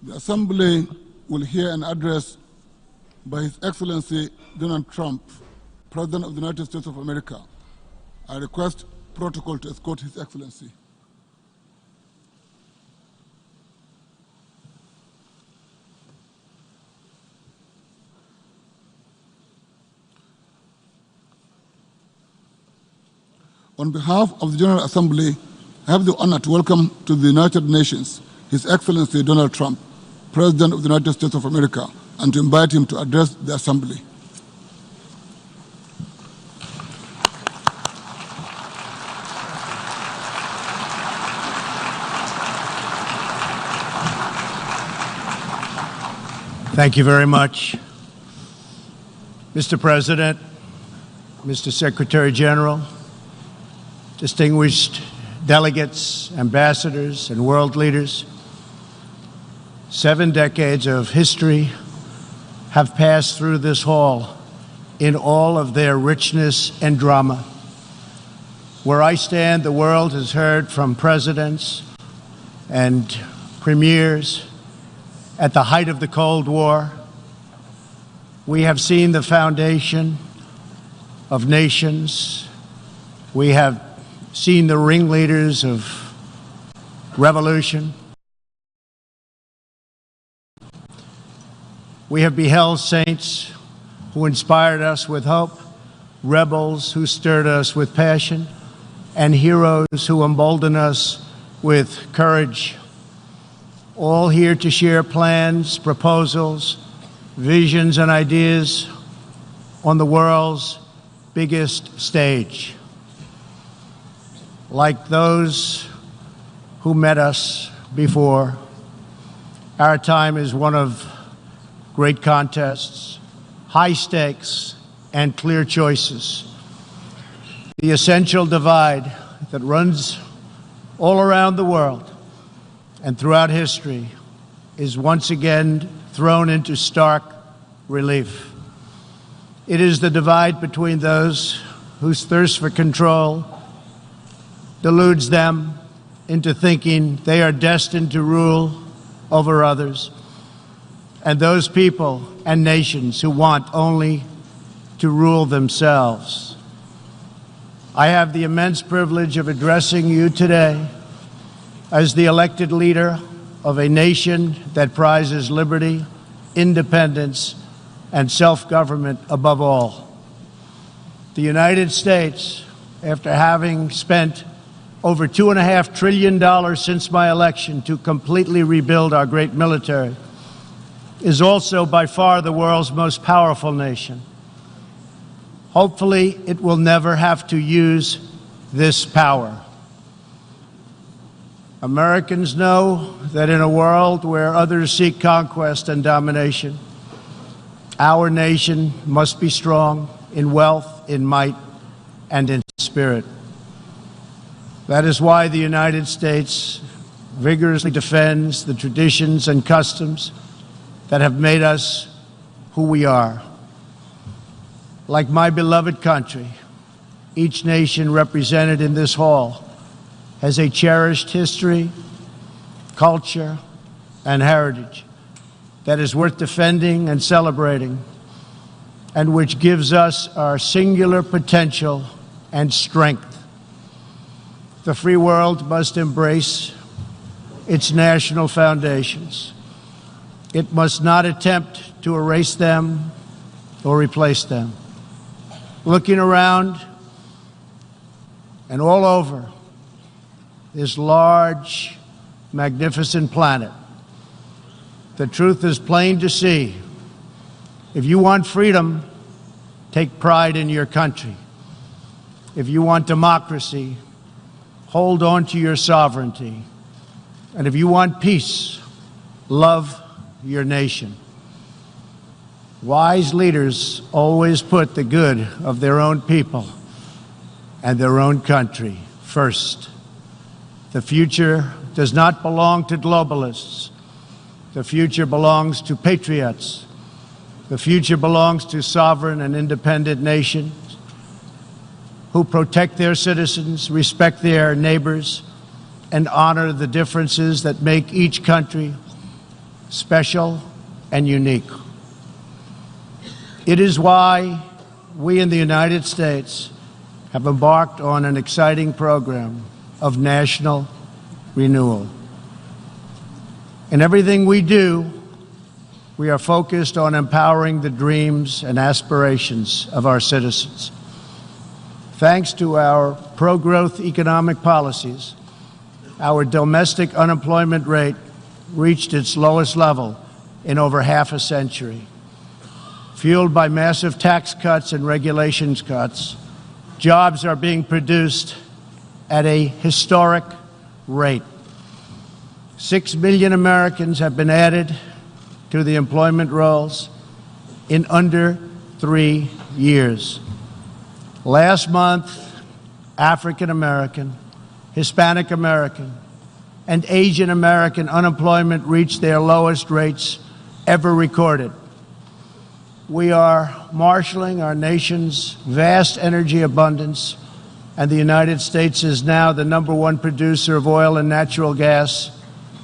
The Assembly will hear an address by His Excellency Donald Trump, President of the United States of America. I request protocol to escort His Excellency. On behalf of the General Assembly, I have the honor to welcome to the United Nations His Excellency Donald Trump, President of the United States of America, and to invite him to address the Assembly. Thank you very much. Mr. President, Mr. Secretary General, distinguished delegates, ambassadors, and world leaders, 7 decades of history have passed through this hall in all of their richness and drama. Where I stand, the world has heard from presidents and premiers at the height of the Cold War. We have seen the foundation of nations. We have seen the ringleaders of revolution. We have beheld saints who inspired us with hope, rebels who stirred us with passion, and heroes who emboldened us with courage, all here to share plans, proposals, visions, and ideas on the world's biggest stage. Like those who met us before, our time is one of great contests, high stakes, and clear choices. The essential divide that runs all around the world and throughout history is once again thrown into stark relief. It is the divide between those whose thirst for control deludes them into thinking they are destined to rule over others, and those people and nations who want only to rule themselves. I have the immense privilege of addressing you today as the elected leader of a nation that prizes liberty, independence, and self-government above all. The United States, after having spent over $2.5 trillion since my election to completely rebuild our great military, is also by far the world's most powerful nation. Hopefully, it will never have to use this power. Americans know that in a world where others seek conquest and domination, our nation must be strong in wealth, in might, and in spirit. That is why the United States vigorously defends the traditions and customs that have made us who we are. Like my beloved country, each nation represented in this hall has a cherished history, culture, and heritage that is worth defending and celebrating, and which gives us our singular potential and strength. The free world must embrace its national foundations. It must not attempt to erase them or replace them. Looking around and all over this large, magnificent planet, the truth is plain to see. If you want freedom, take pride in your country. If you want democracy, hold on to your sovereignty. And if you want peace, love your nation. Wise leaders always put the good of their own people and their own country first. The future does not belong to globalists. The future belongs to patriots. The future belongs to sovereign and independent nations who protect their citizens, respect their neighbors, and honor the differences that make each country special and unique. It is why we in the United States have embarked on an exciting program of national renewal. In everything we do, we are focused on empowering the dreams and aspirations of our citizens. Thanks to our pro-growth economic policies, our domestic unemployment rate reached its lowest level in over half a century. Fueled by massive tax cuts and regulations cuts, jobs are being produced at a historic rate. 6 million Americans have been added to the employment rolls in under 3 years. Last month, African American, Hispanic American, and Asian American unemployment reached their lowest rates ever recorded. We are marshaling our nation's vast energy abundance, and the United States is now the #1 producer of oil and natural gas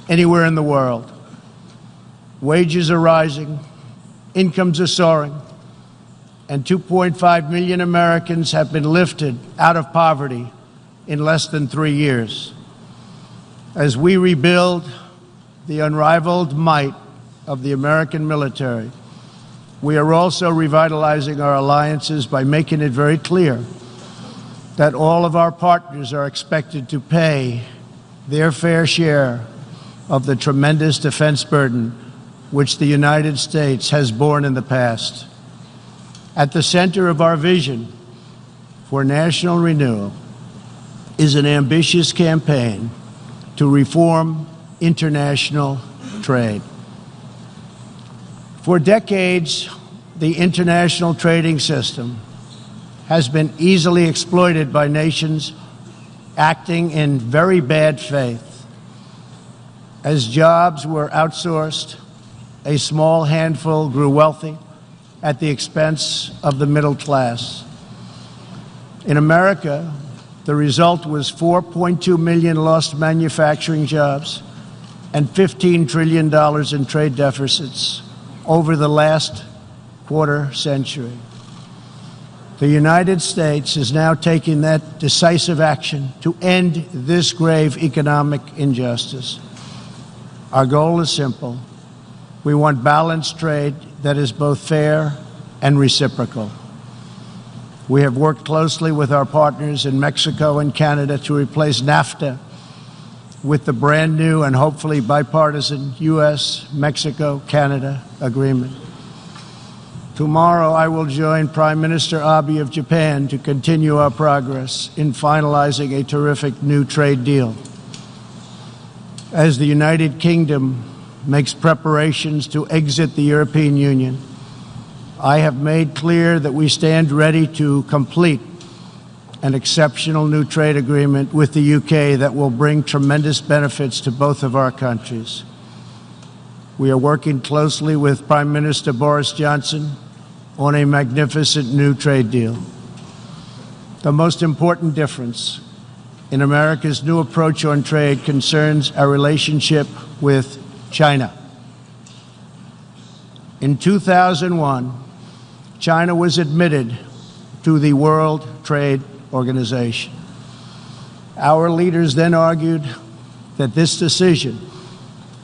anywhere in the world. Wages are rising, incomes are soaring, and 2.5 million Americans have been lifted out of poverty in less than 3 years. As we rebuild the unrivaled might of the American military, we are also revitalizing our alliances by making it very clear that all of our partners are expected to pay their fair share of the tremendous defense burden which the United States has borne in the past. At the center of our vision for national renewal is an ambitious campaign to reform international trade. For decades, the international trading system has been easily exploited by nations acting in very bad faith. As jobs were outsourced, a small handful grew wealthy at the expense of the middle class. In America, the result was 4.2 million lost manufacturing jobs and $15 trillion in trade deficits over the last quarter century. The United States is now taking that decisive action to end this grave economic injustice. Our goal is simple. We want balanced trade that is both fair and reciprocal. We have worked closely with our partners in Mexico and Canada to replace NAFTA with the brand new and hopefully bipartisan U.S.-Mexico-Canada agreement. Tomorrow, I will join Prime Minister Abe of Japan to continue our progress in finalizing a terrific new trade deal. As the United Kingdom makes preparations to exit the European Union, I have made clear that we stand ready to complete an exceptional new trade agreement with the UK that will bring tremendous benefits to both of our countries. We are working closely with Prime Minister Boris Johnson on a magnificent new trade deal. The most important difference in America's new approach on trade concerns our relationship with China. In 2001, China was admitted to the World Trade Organization. Our leaders then argued that this decision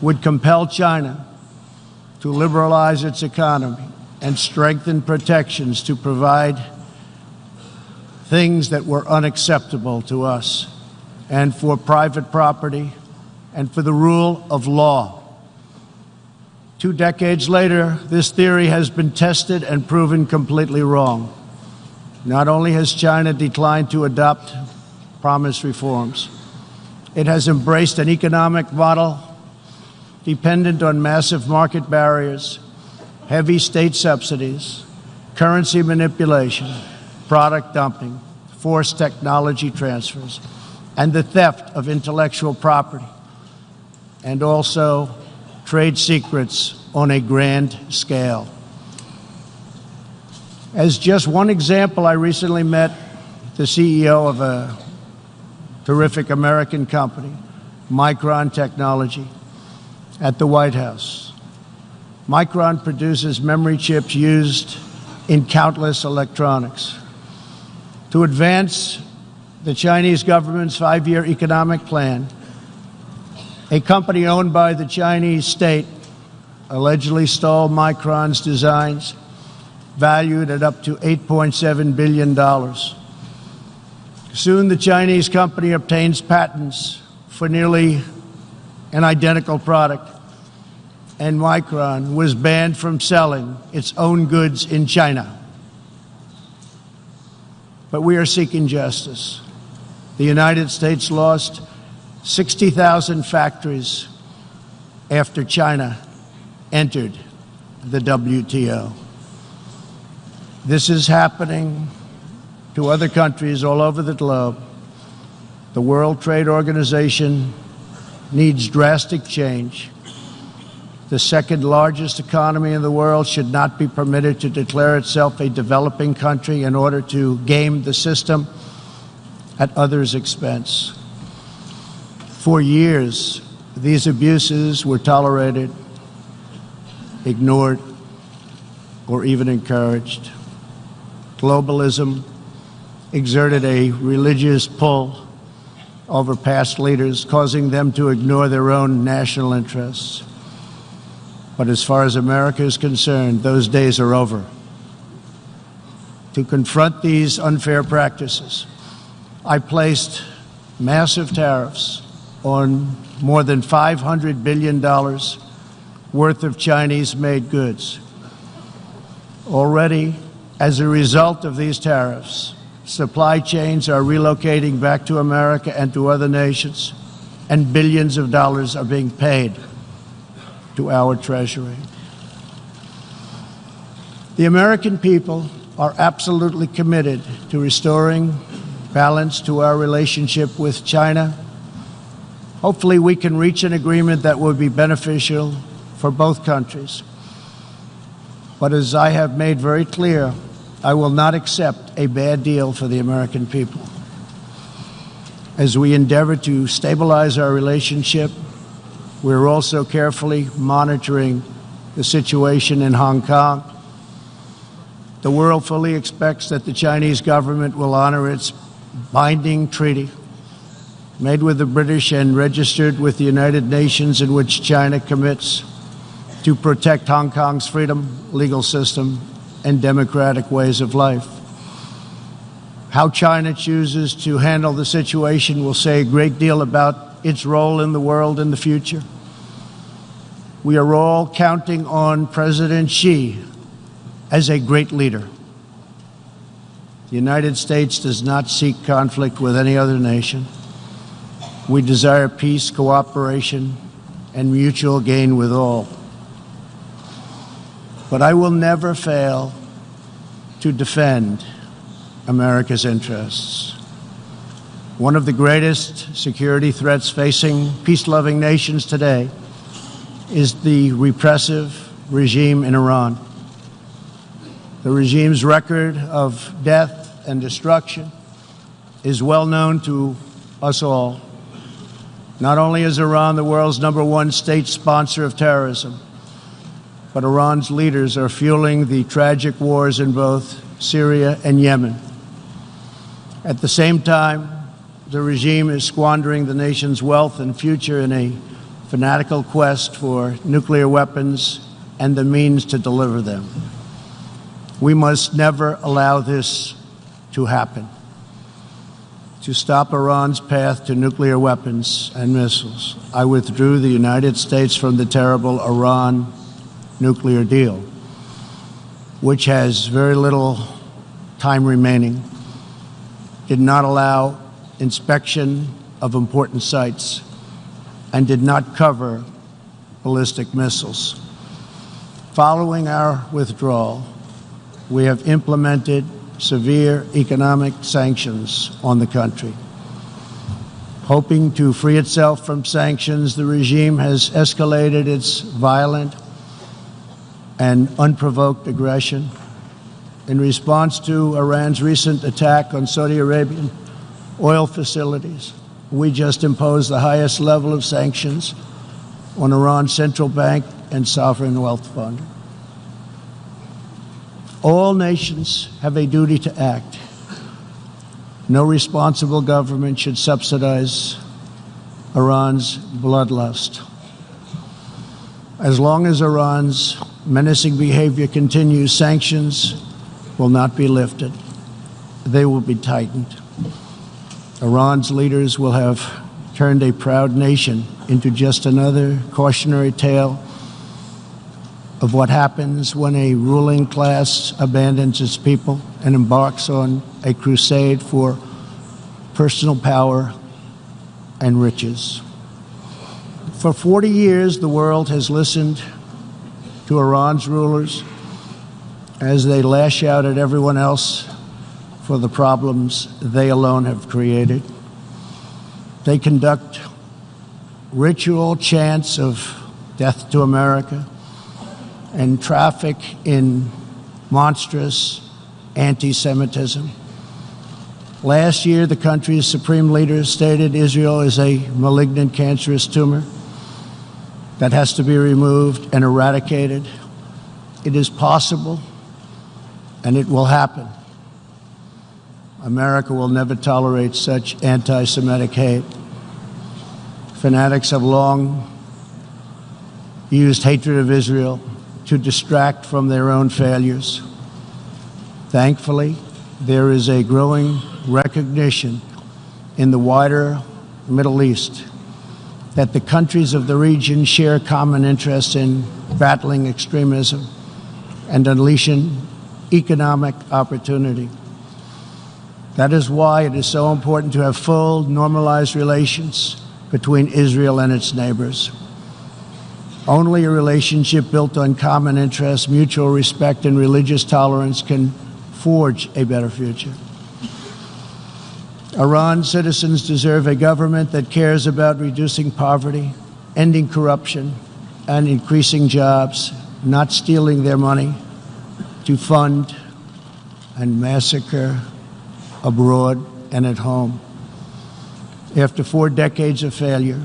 would compel China to liberalize its economy and strengthen protections to provide things that were unacceptable to us, and for private property, and for the rule of law. 2 decades later, this theory has been tested and proven completely wrong. Not only has China declined to adopt promised reforms, it has embraced an economic model dependent on massive market barriers, heavy state subsidies, currency manipulation, product dumping, forced technology transfers, and the theft of intellectual property, and also trade secrets on a grand scale. As just one example, I recently met the CEO of a terrific American company, Micron Technology, at the White House. Micron produces memory chips used in countless electronics. To advance the Chinese government's 5-year economic plan, a company owned by the Chinese state allegedly stole Micron's designs, valued at up to $8.7 billion. Soon, the Chinese company obtains patents for nearly an identical product, and Micron was banned from selling its own goods in China. But we are seeking justice. The United States lost 60,000 factories after China entered the WTO. This is happening to other countries all over the globe. The World Trade Organization needs drastic change. The second largest economy in the world should not be permitted to declare itself a developing country in order to game the system at others' expense. For years, these abuses were tolerated, ignored, or even encouraged. Globalism exerted a religious pull over past leaders, causing them to ignore their own national interests. But as far as America is concerned, those days are over. To confront these unfair practices, I placed massive tariffs on more than $500 billion worth of Chinese-made goods. Already, as a result of these tariffs, supply chains are relocating back to America and to other nations, and billions of dollars are being paid to our Treasury. The American people are absolutely committed to restoring balance to our relationship with China. Hopefully, we can reach an agreement that will be beneficial for both countries. But as I have made very clear, I will not accept a bad deal for the American people. As we endeavor to stabilize our relationship, we're also carefully monitoring the situation in Hong Kong. The world fully expects that the Chinese government will honor its binding treaty made with the British and registered with the United Nations, in which China commits to protect Hong Kong's freedom, legal system, and democratic ways of life. How China chooses to handle the situation will say a great deal about its role in the world in the future. We are all counting on President Xi as a great leader. The United States does not seek conflict with any other nation. We desire peace, cooperation, and mutual gain with all. But I will never fail to defend America's interests. One of the greatest security threats facing peace-loving nations today is the repressive regime in Iran. The regime's record of death and destruction is well known to us all. Not only is Iran the world's #1 state sponsor of terrorism, but Iran's leaders are fueling the tragic wars in both Syria and Yemen. At the same time, the regime is squandering the nation's wealth and future in a fanatical quest for nuclear weapons and the means to deliver them. We must never allow this to happen. To stop Iran's path to nuclear weapons and missiles, I withdrew the United States from the terrible Iran nuclear deal, which has very little time remaining, did not allow inspection of important sites, and did not cover ballistic missiles. Following our withdrawal, we have implemented severe economic sanctions on the country. Hoping to free itself from sanctions, the regime has escalated its violent and unprovoked aggression. In response to Iran's recent attack on Saudi Arabian oil facilities, we just imposed the highest level of sanctions on Iran's central bank and sovereign wealth fund. All nations have a duty to act. No responsible government should subsidize Iran's bloodlust. As long as Iran's menacing behavior continues, sanctions will not be lifted. They will be tightened. Iran's leaders will have turned a proud nation into just another cautionary tale of what happens when a ruling class abandons its people and embarks on a crusade for personal power and riches. For 40 years, the world has listened to Iran's rulers as they lash out at everyone else for the problems they alone have created. They conduct ritual chants of death to America and traffic in monstrous anti-Semitism. Last year, the country's supreme leader stated Israel is a malignant, cancerous tumor that has to be removed and eradicated. It is possible, and it will happen. America will never tolerate such anti-Semitic hate. Fanatics have long used hatred of Israel to distract from their own failures. Thankfully, there is a growing recognition in the wider Middle East that the countries of the region share common interests in battling extremism and unleashing economic opportunity. That is why it is so important to have full, normalized relations between Israel and its neighbors. Only a relationship built on common interests, mutual respect, and religious tolerance can forge a better future. Iran's citizens deserve a government that cares about reducing poverty, ending corruption, and increasing jobs, not stealing their money to fund and massacre abroad and at home. After 4 decades of failure,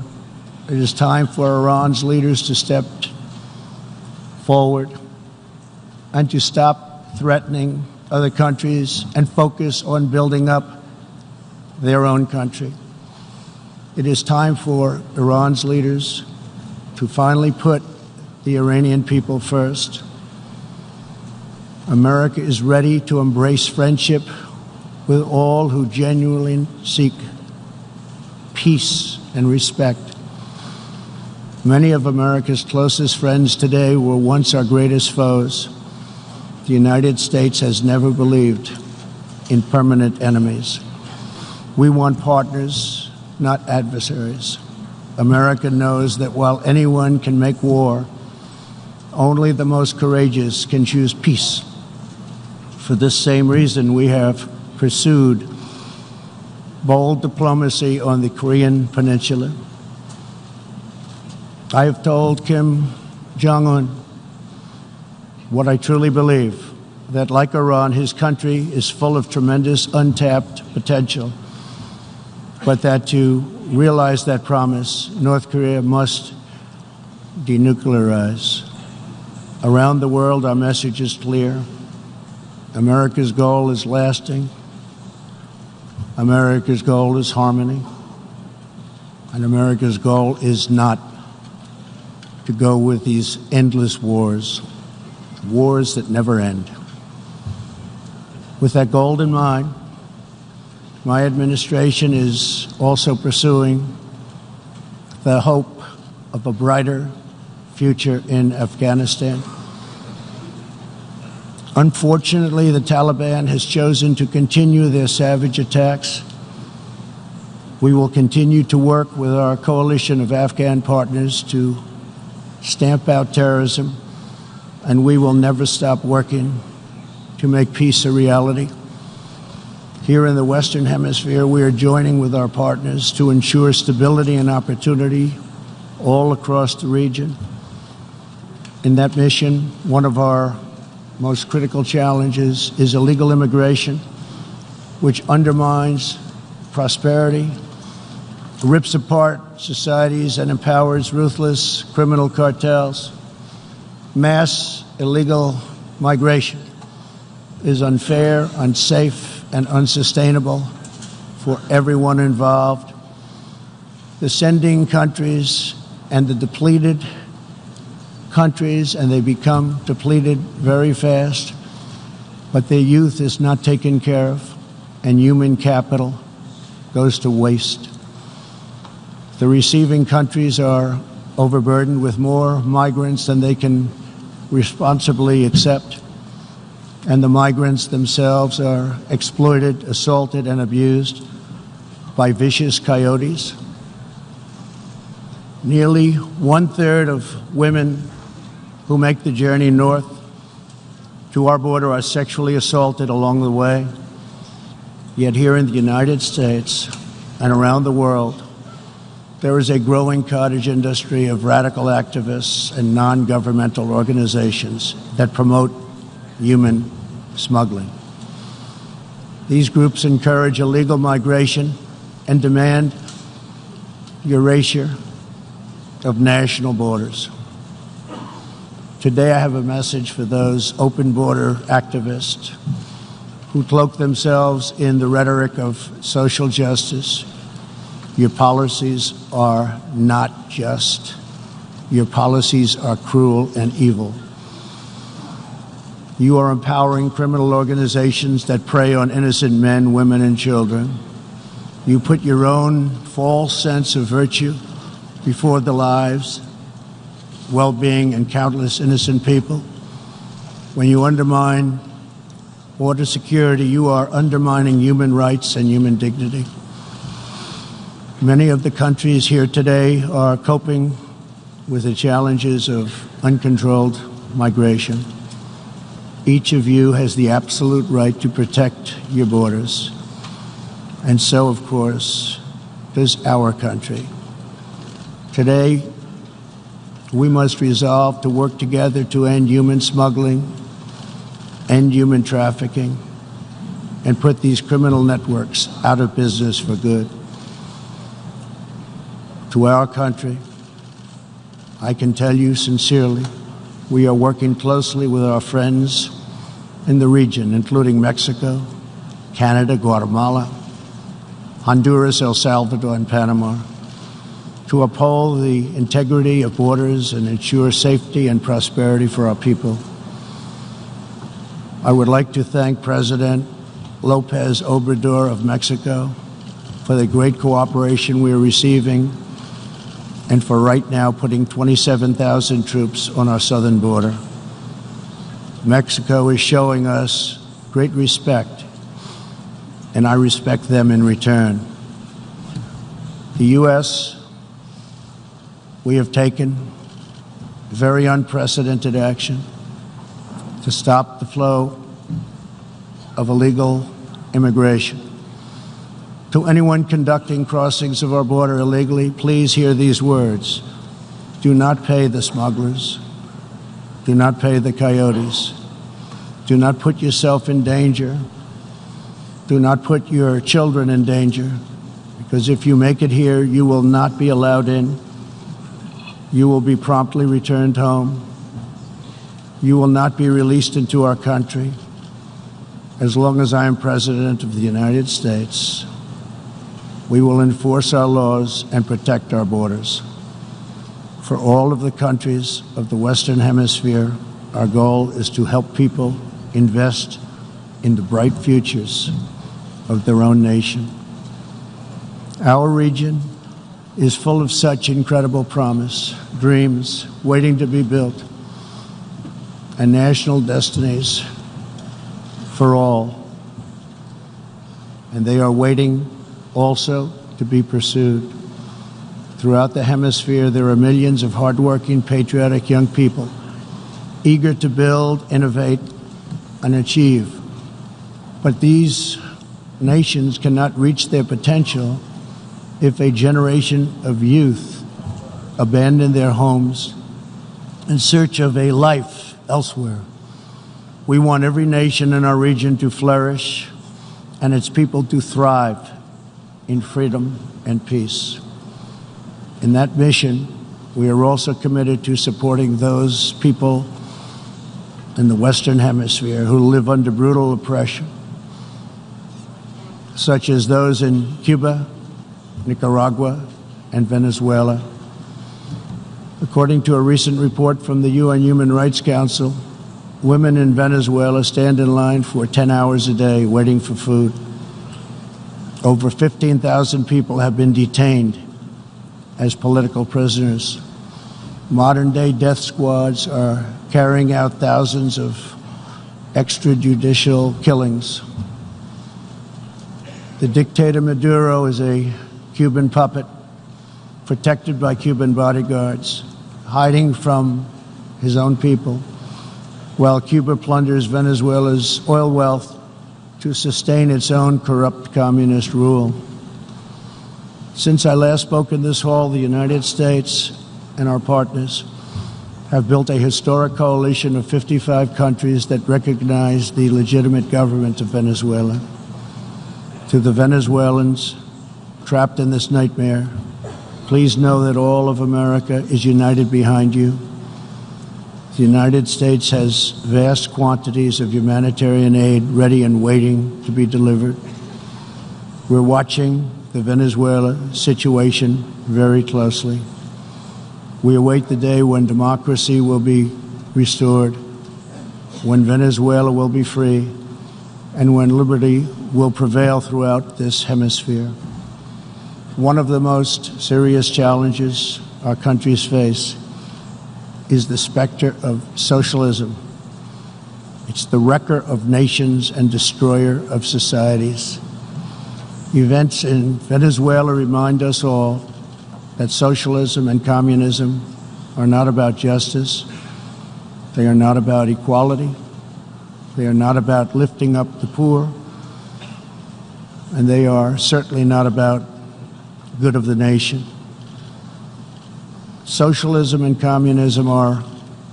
it is time for Iran's leaders to step forward and to stop threatening other countries and focus on building up their own country. It is time for Iran's leaders to finally put the Iranian people first. America is ready to embrace friendship with all who genuinely seek peace and respect. Many of America's closest friends today were once our greatest foes. The United States has never believed in permanent enemies. We want partners, not adversaries. America knows that while anyone can make war, only the most courageous can choose peace. For this same reason, we have pursued bold diplomacy on the Korean Peninsula. I have told Kim Jong-un what I truly believe, that like Iran, his country is full of tremendous untapped potential, but that to realize that promise, North Korea must denuclearize. Around the world, our message is clear. America's goal is lasting. America's goal is harmony. And America's goal is not to go with these endless wars, wars that never end. With that goal in mind, my administration is also pursuing the hope of a brighter future in Afghanistan. Unfortunately, the Taliban has chosen to continue their savage attacks. We will continue to work with our coalition of Afghan partners to stamp out terrorism, and we will never stop working to make peace a reality. Here in the Western Hemisphere, we are joining with our partners to ensure stability and opportunity all across the region. In that mission, one of our most critical challenges is illegal immigration, which undermines prosperity, rips apart societies, and empowers ruthless criminal cartels. Mass illegal migration is unfair, unsafe, and unsustainable for everyone involved. The sending countries and the depleted countries, and they become depleted very fast, but their youth is not taken care of, and human capital goes to waste. The receiving countries are overburdened with more migrants than they can responsibly accept, and the migrants themselves are exploited, assaulted, and abused by vicious coyotes. Nearly 1/3 of women who make the journey north to our border are sexually assaulted along the way. Yet here in the United States and around the world, there is a growing cottage industry of radical activists and non-governmental organizations that promote human smuggling. These groups encourage illegal migration and demand the erasure of national borders. Today I have a message for those open border activists who cloak themselves in the rhetoric of social justice. Your policies are not just. Your policies are cruel and evil. You are empowering criminal organizations that prey on innocent men, women, and children. You put your own false sense of virtue before the lives, well-being, and countless innocent people. When you undermine border security, you are undermining human rights and human dignity. Many of the countries here today are coping with the challenges of uncontrolled migration. Each of you has the absolute right to protect your borders. And so, of course, does our country. Today, we must resolve to work together to end human smuggling, end human trafficking, and put these criminal networks out of business for good. To our country, I can tell you sincerely, we are working closely with our friends in the region, including Mexico, Canada, Guatemala, Honduras, El Salvador, and Panama, to uphold the integrity of borders and ensure safety and prosperity for our people. I would like to thank President Lopez Obrador of Mexico for the great cooperation we are receiving and for right now putting 27,000 troops on our southern border. Mexico is showing us great respect, and I respect them in return. The U.S., we have taken very unprecedented action to stop the flow of illegal immigration. To anyone conducting crossings of our border illegally, please hear these words. Do not pay the smugglers. Do not pay the coyotes. Do not put yourself in danger. Do not put your children in danger, because if you make it here, you will not be allowed in. You will be promptly returned home. You will not be released into our country. As long as I am President of the United States, we will enforce our laws and protect our borders. For all of the countries of the Western Hemisphere, our goal is to help people invest in the bright futures of their own nation. Our region is full of such incredible promise, dreams waiting to be built, and national destinies for all. And they are waiting also to be pursued. Throughout the hemisphere, there are millions of hardworking, patriotic young people eager to build, innovate, and achieve. But these nations cannot reach their potential if a generation of youth abandon their homes in search of a life elsewhere. We want every nation in our region to flourish and its people to thrive in freedom and peace. In that mission, we are also committed to supporting those people in the Western Hemisphere who live under brutal oppression, such as those in Cuba, Nicaragua, and Venezuela. According to a recent report from the UN Human Rights Council, women in Venezuela stand in line for 10 hours a day waiting for food. Over 15,000 people have been detained as political prisoners. Modern-day death squads are carrying out thousands of extrajudicial killings. The dictator Maduro is a Cuban puppet protected by Cuban bodyguards, hiding from his own people, while Cuba plunders Venezuela's oil wealth to sustain its own corrupt communist rule. Since I last spoke in this hall, the United States and our partners have built a historic coalition of 55 countries that recognize the legitimate government of Venezuela. To the Venezuelans trapped in this nightmare, please know that all of America is united behind you. The United States has vast quantities of humanitarian aid ready and waiting to be delivered. We're watching the Venezuela situation very closely. We await the day when democracy will be restored, when Venezuela will be free, and when liberty will prevail throughout this hemisphere. One of the most serious challenges our countries face is the specter of socialism. It's the wrecker of nations and destroyer of societies. Events in Venezuela remind us all that socialism and communism are not about justice. They are not about equality. They are not about lifting up the poor. And they are certainly not about good of the nation. Socialism and communism are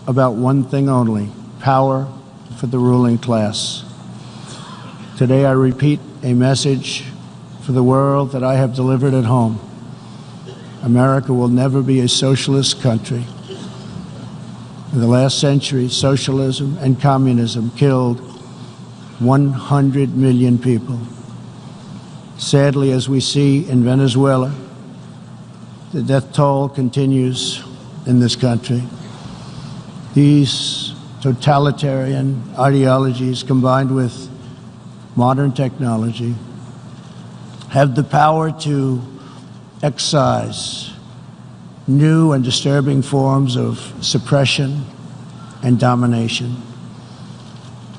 about one thing only: power for the ruling class. Today I repeat a message for the world that I have delivered at home. America will never be a socialist country. In the last century, socialism and communism killed 100 million people. Sadly, as we see in Venezuela, the death toll continues in this country. These totalitarian ideologies, combined with modern technology, have the power to excise new and disturbing forms of suppression and domination.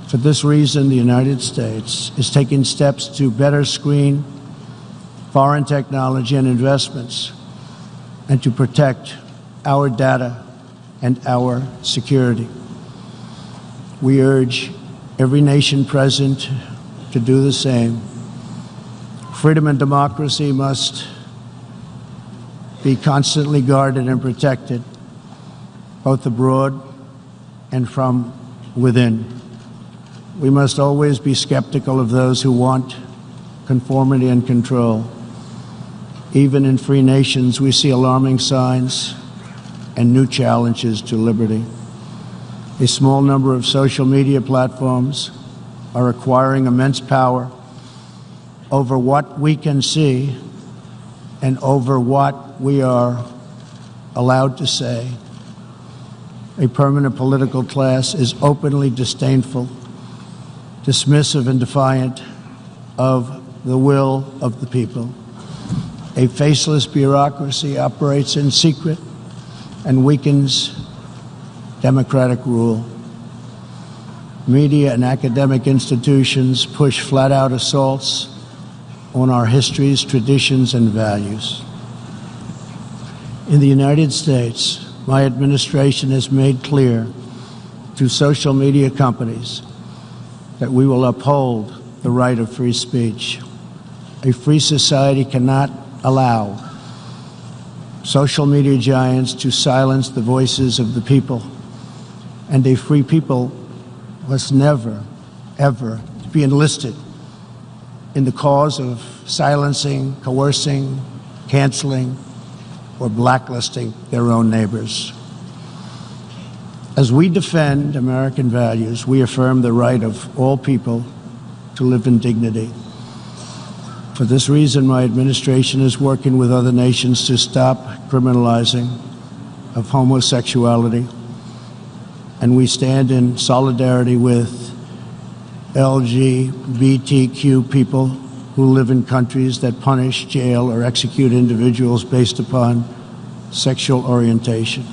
For this reason, the United States is taking steps to better screen foreign technology and investments and to protect our data and our security. We urge every nation present to do the same. Freedom and democracy must be constantly guarded and protected, both abroad and from within. We must always be skeptical of those who want conformity and control. Even in free nations, we see alarming signs and new challenges to liberty. A small number of social media platforms are acquiring immense power over what we can see and over what we are allowed to say. A permanent political class is openly disdainful, dismissive, and defiant of the will of the people. A faceless bureaucracy operates in secret and weakens democratic rule. Media and academic institutions push flat-out assaults on our histories, traditions, and values. In the United States, my administration has made clear to social media companies that we will uphold the right of free speech. A free society cannot allow social media giants to silence the voices of the people, and a free people must never, ever be enlisted in the cause of silencing, coercing, canceling, or blacklisting their own neighbors. As we defend American values, we affirm the right of all people to live in dignity. For this reason, my administration is working with other nations to stop criminalizing of homosexuality, and we stand in solidarity with LGBTQ people who live in countries that punish, jail, or execute individuals based upon sexual orientation.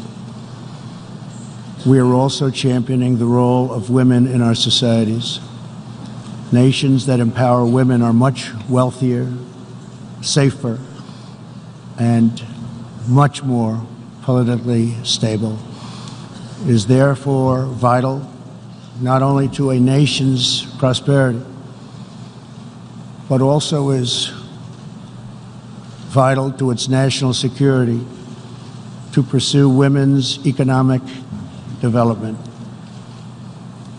We are also championing the role of women in our societies. Nations that empower women are much wealthier, safer, and much more politically stable. It is therefore vital not only to a nation's prosperity, but also is vital to its national security to pursue women's economic development.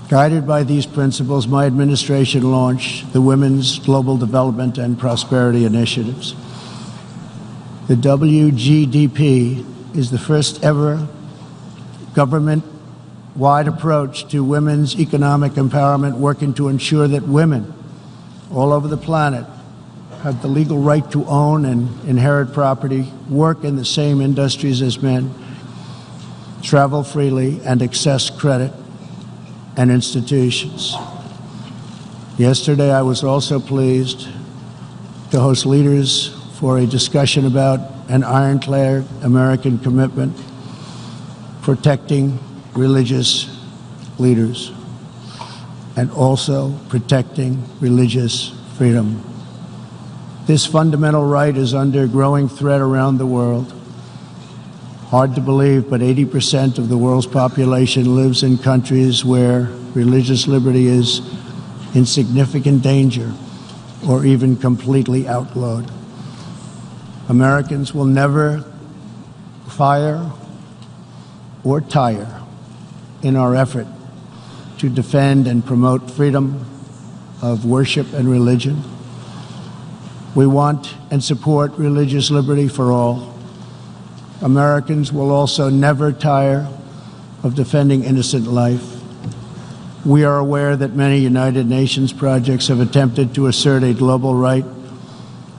Guided by these principles, my administration launched the Women's Global Development and Prosperity Initiatives. The WGDP is the first ever government-wide approach to women's economic empowerment, working to ensure that women all over the planet have the legal right to own and inherit property, work in the same industries as men, travel freely, and access credit and institutions. Yesterday, I was also pleased to host leaders for a discussion about an ironclad American commitment protecting religious leaders and also protecting religious freedom. This fundamental right is under growing threat around the world. Hard to believe, but 80% of the world's population lives in countries where religious liberty is in significant danger or even completely outlawed. Americans will never fire or tire in our effort to defend and promote freedom of worship and religion. We want and support religious liberty for all. Americans will also never tire of defending innocent life. We are aware that many United Nations projects have attempted to assert a global right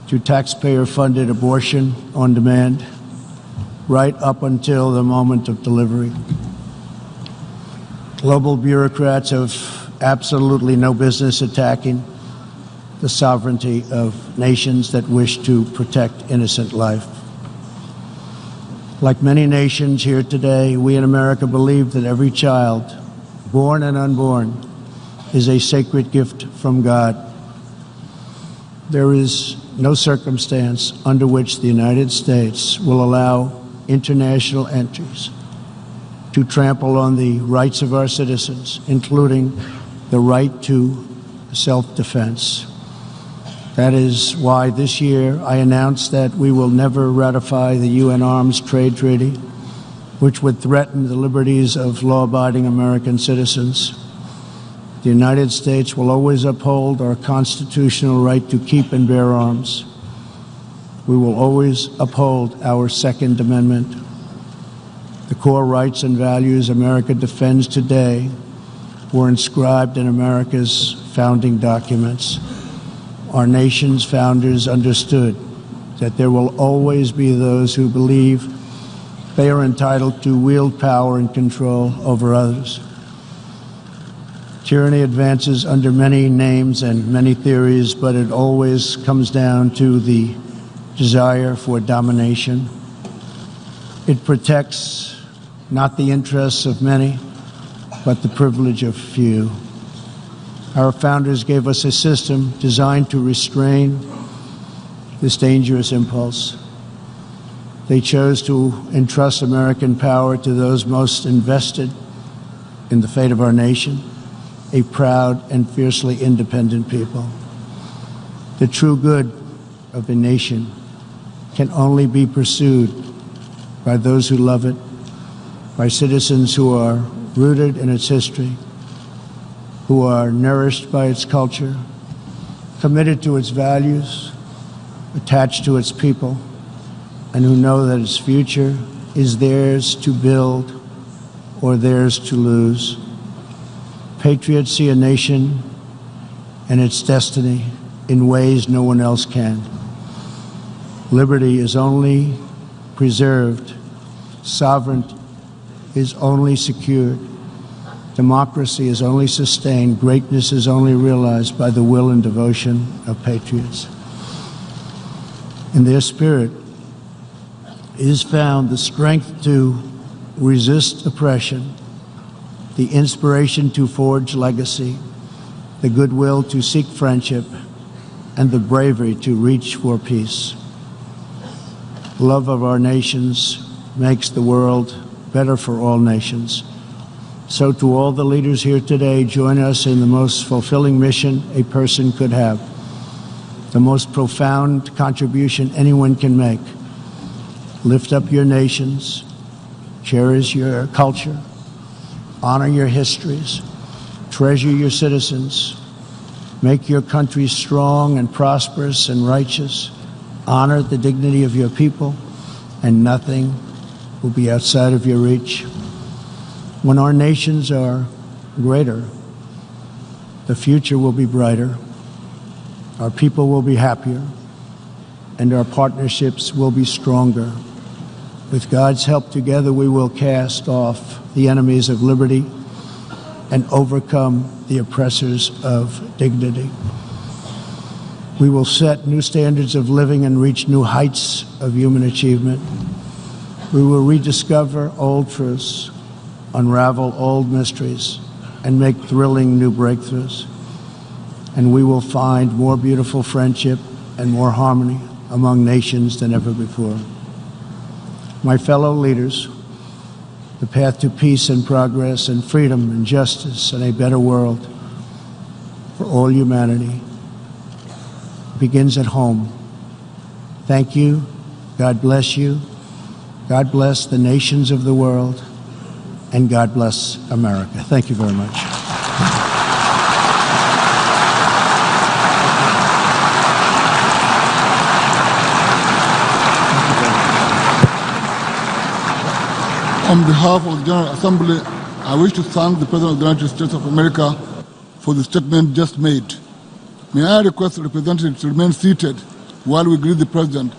to taxpayer-funded abortion on demand, right up until the moment of delivery. Global bureaucrats have absolutely no business attacking the sovereignty of nations that wish to protect innocent life. Like many nations here today, we in America believe that every child, born and unborn, is a sacred gift from God. There is no circumstance under which the United States will allow international entries to trample on the rights of our citizens, including the right to self-defense. That is why this year I announced that we will never ratify the UN Arms Trade Treaty, which would threaten the liberties of law-abiding American citizens. The United States will always uphold our constitutional right to keep and bear arms. We will always uphold our Second Amendment. The core rights and values America defends today were inscribed in America's founding documents. Our nation's founders understood that there will always be those who believe they are entitled to wield power and control over others. Tyranny advances under many names and many theories, but it always comes down to the desire for domination. It protects not the interests of many, but the privilege of few. Our founders gave us a system designed to restrain this dangerous impulse. They chose to entrust American power to those most invested in the fate of our nation, a proud and fiercely independent people. The true good of a nation can only be pursued by those who love it, by citizens who are rooted in its history, who are nourished by its culture, committed to its values, attached to its people, and who know that its future is theirs to build or theirs to lose. Patriots see a nation and its destiny in ways no one else can. Liberty is only preserved, sovereignty is only secured, democracy is only sustained, greatness is only realized by the will and devotion of patriots. In their spirit is found the strength to resist oppression, the inspiration to forge legacy, the goodwill to seek friendship, and the bravery to reach for peace. Love of our nations makes the world better for all nations. So to all the leaders here today, join us in the most fulfilling mission a person could have, the most profound contribution anyone can make. Lift up your nations, cherish your culture, honor your histories, treasure your citizens, make your country strong and prosperous and righteous, honor the dignity of your people, and nothing will be outside of your reach. When our nations are greater, the future will be brighter, our people will be happier, and our partnerships will be stronger. With God's help, together we will cast off the enemies of liberty and overcome the oppressors of dignity. We will set new standards of living and reach new heights of human achievement. We will rediscover old truths, unravel old mysteries, and make thrilling new breakthroughs. And we will find more beautiful friendship and more harmony among nations than ever before. My fellow leaders, the path to peace and progress and freedom and justice and a better world for all humanity begins at home. Thank you. God bless you. God bless the nations of the world. And God bless America. Thank you very much. On behalf of the General Assembly, I wish to thank the President of the United States of America for the statement just made. May I request the representatives to remain seated while we greet the President,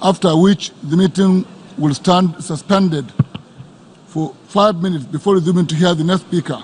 after which the meeting will stand suspended for 5 minutes before resuming to hear the next speaker.